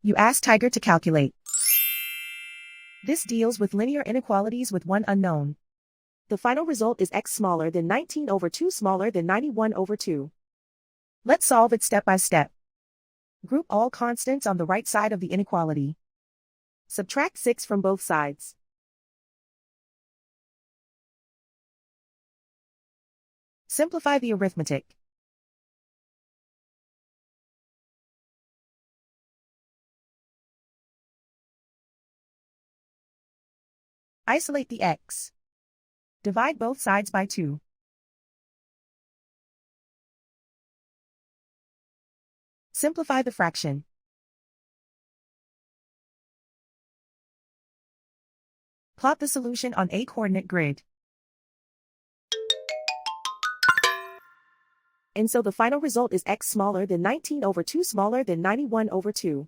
You ask Tiger to calculate. This deals with linear inequalities with one unknown. The final result is x smaller than 19 over 2 smaller than 91 over 2. Let's solve it step by step. Group all constants on the right side of the inequality. Subtract 6 from both sides. Simplify the arithmetic. Isolate the x. Divide both sides by 2. Simplify the fraction. Plot the solution on a coordinate grid. And so the final result is x smaller than 19 over 2 smaller than 91 over 2.